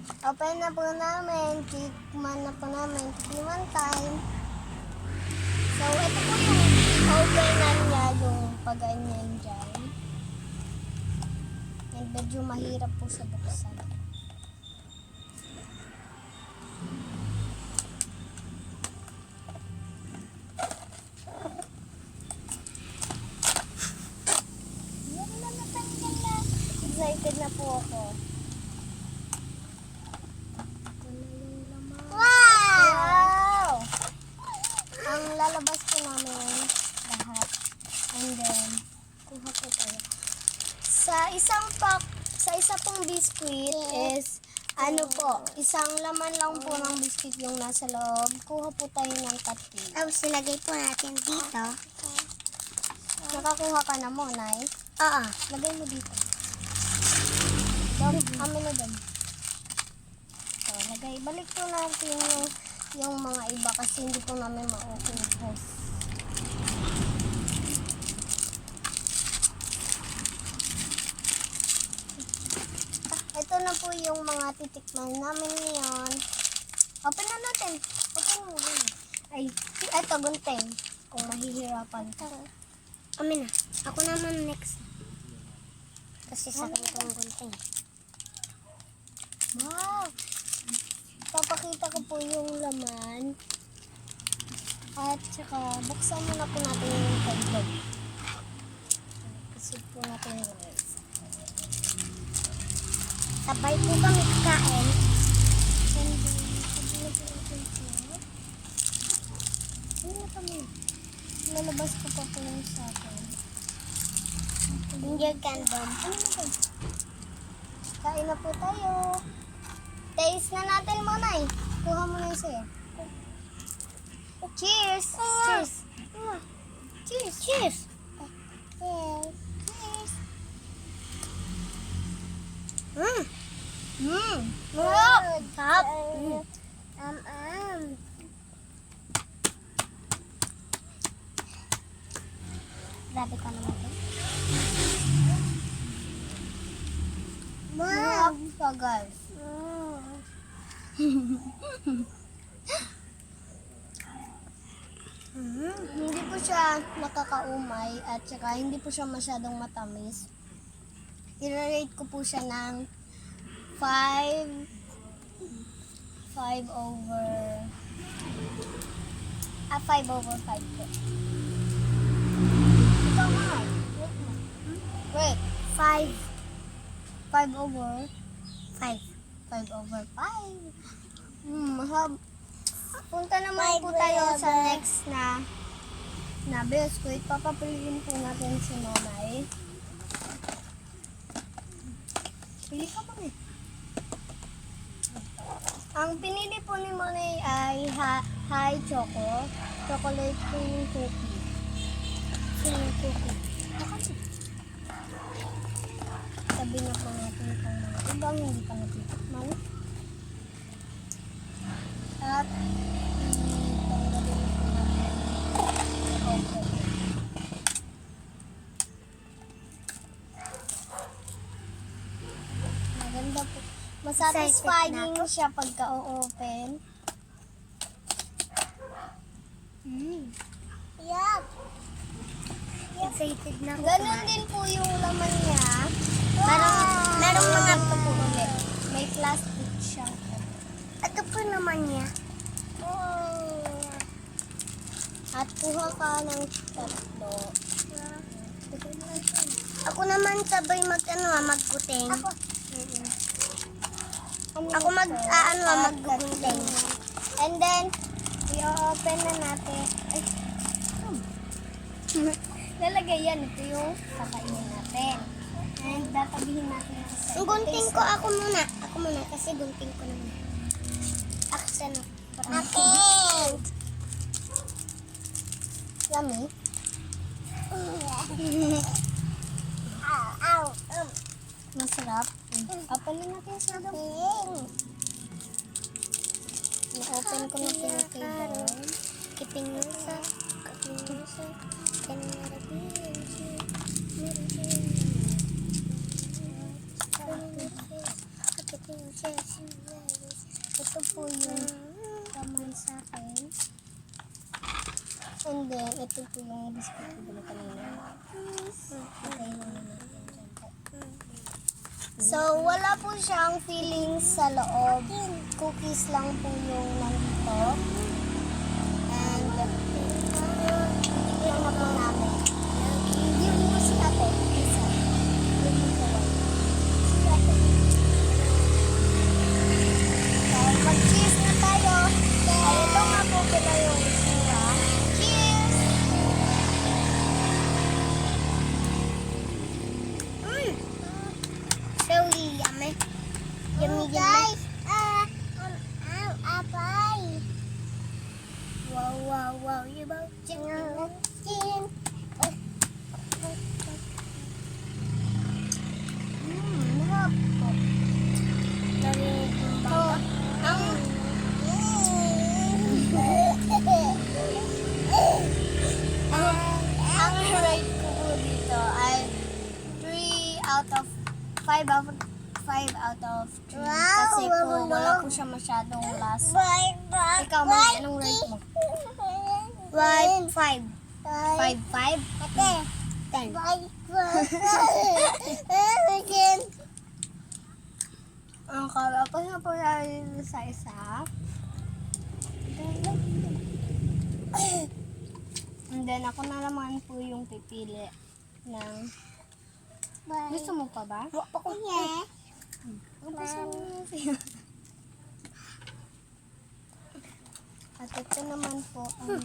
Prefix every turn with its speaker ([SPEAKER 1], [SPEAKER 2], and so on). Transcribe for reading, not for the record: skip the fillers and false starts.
[SPEAKER 1] Open na po namin. Tikman na po namin. Tikman time. So, ito po yung openan niya, yung pag-ganyan dyan. And medyo mahirap po siya buksan. Yan na, natanggal na. Excited na po ako. Wow! Ang lalabas po namin lahat. And then, kuha po tayo. Sa isa pong biscuit is, isang laman lang po ng biscuit yung nasa loob. Kuha po tayo ng kape.
[SPEAKER 2] Tapos ilagay po natin dito.
[SPEAKER 1] Nakakuha ka na mo, Nay?
[SPEAKER 2] Oo.
[SPEAKER 1] Lagay mo dito. Amin na doon. So, balik po natin yung mga iba kasi hindi po namin ma-ubos. Ito na po yung mga titikman namin ngayon. Open na natin. Open mo. Ay, ito gunting. Kung mahihirapan ka.
[SPEAKER 2] Amin na. Ako naman next. Kasi sa akin itong gunting.
[SPEAKER 1] Wow! Papakita ko po yung laman. At saka, buksan muna po natin yung taglag. Kasi po natin yung rice.
[SPEAKER 2] Sabay po kami kakain.
[SPEAKER 1] And then, paglag natin siya. Ano na kami? Lalabas ko pa po yung sa akin.
[SPEAKER 2] Finger condom.
[SPEAKER 1] Ano na ba? Kain na po tayo. Taste na natin muna eh. Kuha mo na yung sa'yo. Cheers! Cheers! Cheers!
[SPEAKER 2] Cheers!
[SPEAKER 1] Cheers!
[SPEAKER 2] Mm.
[SPEAKER 1] Wow!
[SPEAKER 2] Sarap. Grabe ka naman ito.
[SPEAKER 1] Wow! Pa guys. Hindi po siya nakakaumay at saka hindi po siya masyadong matamis. I-rate ko po siya ng 5 over 5 po. Ikaw nga. Wait. 5 over 5. 5 over 5. Mahab. Punta naman po tayo sa next na biscuit. Papapiliin po natin si Nanay. Pili ka pa eh. Ang pinili po ni Monay ay high choco. Chocolate cream cookie. Cream cookie. Sabi na po natin itong mga ibang hindi pa natitikman. At tanggalin po natin. Okay. Maganda po. Masatisfying siya pagka o-open.
[SPEAKER 2] Yuck! Excited na ako.
[SPEAKER 1] Ganon din po yung laman niya.
[SPEAKER 2] Merong mga
[SPEAKER 1] ito po ulit. May plastic siya.
[SPEAKER 2] Ito po naman niya.
[SPEAKER 1] At kuha ka ng 3.
[SPEAKER 2] Ako naman sabay magguting. Ako magguting.
[SPEAKER 1] And then, i-open na natin. Ay. Lalagay yan. Ito yung kakainin natin. And tatabihin natin yung isa.
[SPEAKER 2] Ang gunting ko ako muna. Ako muna kasi gunting ko naman. Action. Akin.
[SPEAKER 1] Yummy. Masarap. Apalin natin sa daw. Na-open ko na po yung table.
[SPEAKER 2] Kiting sa.
[SPEAKER 1] Ito po yung kamay sa akin. And then, ito po yung biscuit ko dito kanina. Okay lang natin dyan po. So, wala po siyang feelings sa loob. Cookies lang po yung nandito. And, titignan na po namin. Yung mo si ate. Isa. Yung mo si ate. Si ate. So, mag-cheese na tayo. Ay, ito nga po pala yung isura. Cheers!
[SPEAKER 2] So yummy. Yummy, guys. Apay. Wow, wow, wow. You both chicken.
[SPEAKER 1] Mahap po. Ang rate ko po dito ay 3 out of 5 out of 3. Kasi po, wala po siya masyadong lasa. Ikaw, Mami, anong rate mo? 5. 5. 5?
[SPEAKER 2] Ate.
[SPEAKER 1] 10. Ang kalapos na po natin sa isa. And then, ako na naman po yung pipili ng... Gusto mo pa ba? Gusto mo siya. At ito naman po ang...